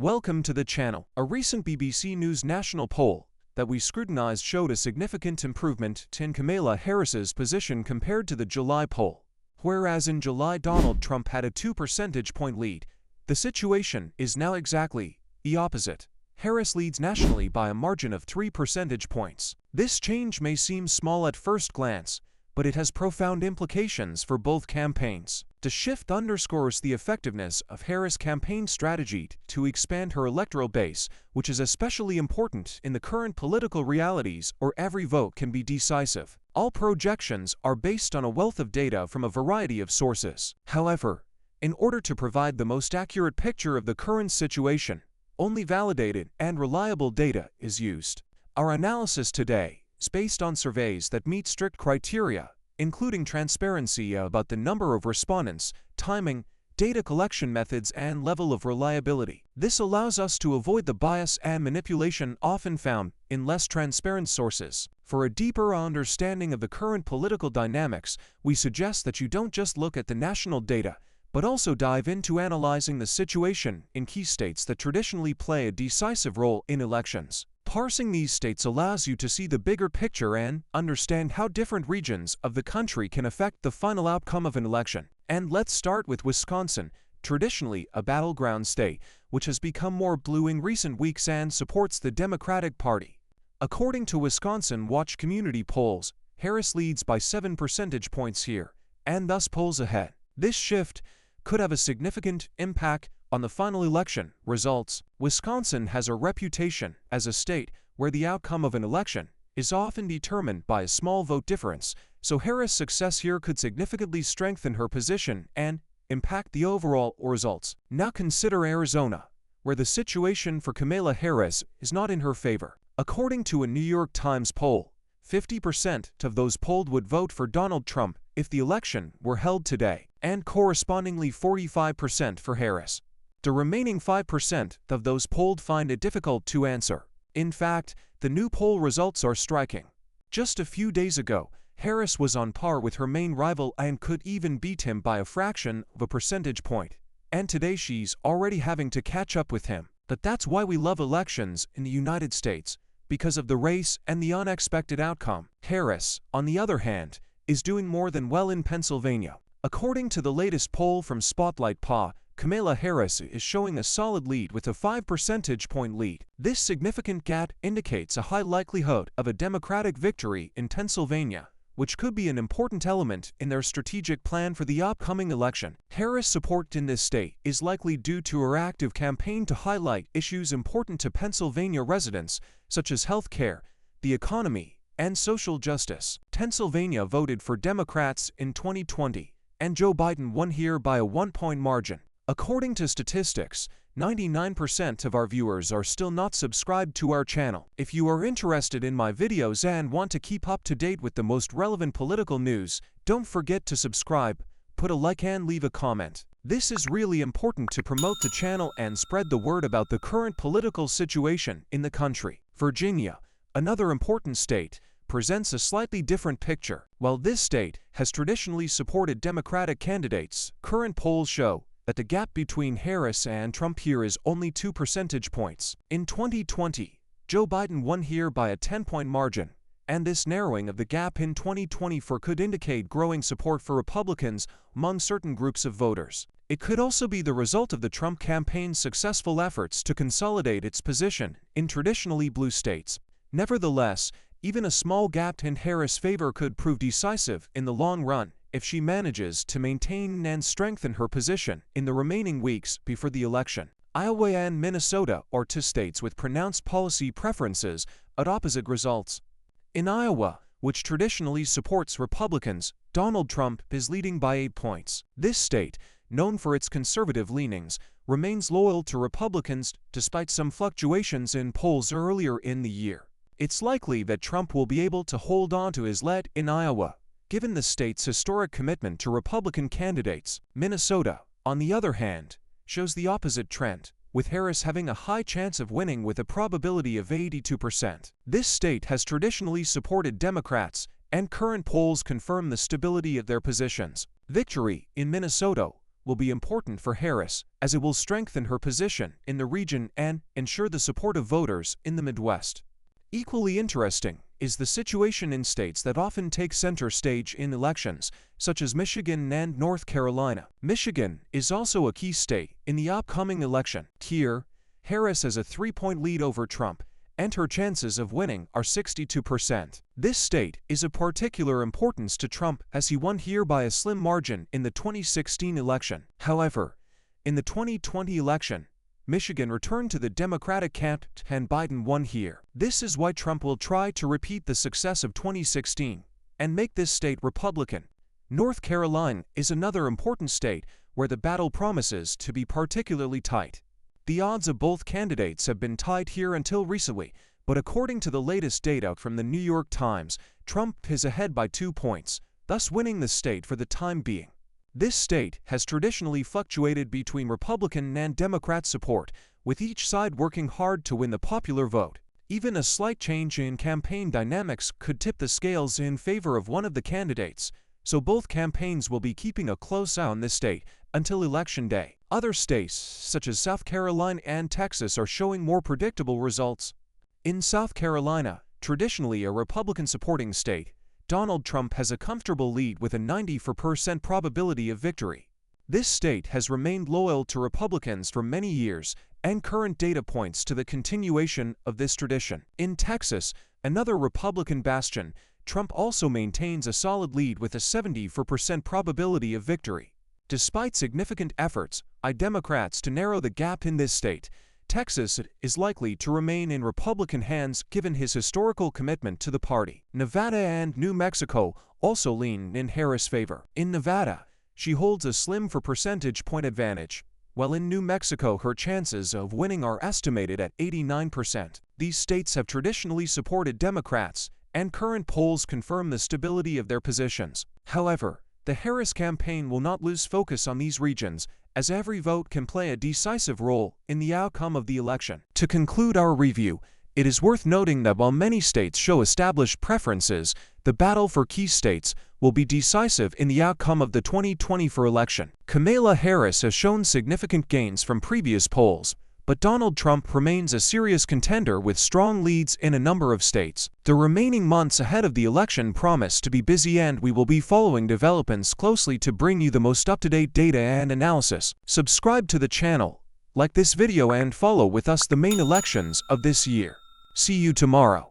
Welcome to the channel. A recent BBC News national poll that we scrutinized showed a significant improvement in Kamala Harris's position compared to the July poll. Whereas in July Donald Trump had a 2 percentage point lead, the situation is now exactly the opposite. Harris leads nationally by a margin of 3 percentage points. This change may seem small at first glance, but it has profound implications for both campaigns. The shift underscores the effectiveness of Harris' campaign strategy to expand her electoral base, which is especially important in the current political realities where every vote can be decisive. All projections are based on a wealth of data from a variety of sources. However, in order to provide the most accurate picture of the current situation, only validated and reliable data is used. Our analysis today is based on surveys that meet strict criteria, including transparency about the number of respondents, timing, data collection methods, and level of reliability. This allows us to avoid the bias and manipulation often found in less transparent sources. For a deeper understanding of the current political dynamics, we suggest that you don't just look at the national data, but also dive into analyzing the situation in key states that traditionally play a decisive role in elections. Parsing these states allows you to see the bigger picture and understand how different regions of the country can affect the final outcome of an election. And let's start with Wisconsin, traditionally a battleground state, which has become more blue in recent weeks and supports the Democratic Party. According to Wisconsin Watch community polls, Harris leads by 7 percentage points here, and thus polls ahead. This shift could have a significant impact on the final election results. Wisconsin has a reputation as a state where the outcome of an election is often determined by a small vote difference, so Harris' success here could significantly strengthen her position and impact the overall results. Now consider Arizona, where the situation for Kamala Harris is not in her favor. According to a New York Times poll, 50% of those polled would vote for Donald Trump if the election were held today, and correspondingly 45% for Harris. The remaining 5% of those polled find it difficult to answer. In fact, the new poll results are striking. Just a few days ago, Harris was on par with her main rival and could even beat him by a fraction of a percentage point. And today she's already having to catch up with him. But that's why we love elections in the United States, because of the race and the unexpected outcome. Harris, on the other hand, is doing more than well in Pennsylvania. According to the latest poll from Spotlight PA, Kamala Harris is showing a solid lead with a 5 percentage point lead. This significant gap indicates a high likelihood of a Democratic victory in Pennsylvania, which could be an important element in their strategic plan for the upcoming election. Harris' support in this state is likely due to her active campaign to highlight issues important to Pennsylvania residents, such as health care, the economy, and social justice. Pennsylvania voted for Democrats in 2020, and Joe Biden won here by a 1-point margin. According to statistics, 99% of our viewers are still not subscribed to our channel. If you are interested in my videos and want to keep up to date with the most relevant political news, don't forget to subscribe, put a like and leave a comment. This is really important to promote the channel and spread the word about the current political situation in the country. Virginia, another important state, presents a slightly different picture. While this state has traditionally supported Democratic candidates, current polls show that the gap between Harris and Trump here is only 2 percentage points. In 2020, Joe Biden won here by a 10-point margin, and this narrowing of the gap in 2024 could indicate growing support for Republicans among certain groups of voters. It could also be the result of the Trump campaign's successful efforts to consolidate its position in traditionally blue states. Nevertheless, even a small gap in Harris' favor could prove decisive in the long run if she manages to maintain and strengthen her position in the remaining weeks before the election. Iowa and Minnesota are two states with pronounced policy preferences at opposite results. In Iowa, which traditionally supports Republicans, Donald Trump is leading by 8 points. This state, known for its conservative leanings, remains loyal to Republicans despite some fluctuations in polls earlier in the year. It's likely that Trump will be able to hold on to his lead in Iowa, given the state's historic commitment to Republican candidates. Minnesota, on the other hand, shows the opposite trend, with Harris having a high chance of winning with a probability of 82%. This state has traditionally supported Democrats, and current polls confirm the stability of their positions. Victory in Minnesota will be important for Harris, as it will strengthen her position in the region and ensure the support of voters in the Midwest. Equally interesting is the situation in states that often take center stage in elections, such as Michigan and North Carolina. Michigan is also a key state in the upcoming election. Here, Harris has a 3-point lead over Trump, and her chances of winning are 62%. This state is of particular importance to Trump as he won here by a slim margin in the 2016 election. However, in the 2020 election, Michigan returned to the Democratic camp and Biden won here. This is why Trump will try to repeat the success of 2016 and make this state Republican. North Carolina is another important state where the battle promises to be particularly tight. The odds of both candidates have been tied here until recently, but according to the latest data from the New York Times, Trump is ahead by 2 points, thus winning the state for the time being. This state has traditionally fluctuated between Republican and Democrat support, with each side working hard to win the popular vote. Even a slight change in campaign dynamics could tip the scales in favor of one of the candidates, so both campaigns will be keeping a close eye on this state until Election Day. Other states, such as South Carolina and Texas, are showing more predictable results. In South Carolina, traditionally a Republican-supporting state, Donald Trump has a comfortable lead with a 94% probability of victory. This state has remained loyal to Republicans for many years, and current data points to the continuation of this tradition. In Texas, another Republican bastion, Trump also maintains a solid lead with a 74% probability of victory. Despite significant efforts by Democrats to narrow the gap in this state, Texas is likely to remain in Republican hands given his historical commitment to the party. Nevada and New Mexico also lean in Harris' favor. In Nevada, she holds a slim percentage point advantage, while in New Mexico her chances of winning are estimated at 89%. These states have traditionally supported Democrats, and current polls confirm the stability of their positions. However, the Harris campaign will not lose focus on these regions, as every vote can play a decisive role in the outcome of the election. To conclude our review, it is worth noting that while many states show established preferences, the battle for key states will be decisive in the outcome of the 2024 election. Kamala Harris has shown significant gains from previous polls, but Donald Trump remains a serious contender with strong leads in a number of states. The remaining months ahead of the election promise to be busy, and we will be following developments closely to bring you the most up-to-date data and analysis. Subscribe to the channel, like this video, and follow with us the main elections of this year. See you tomorrow.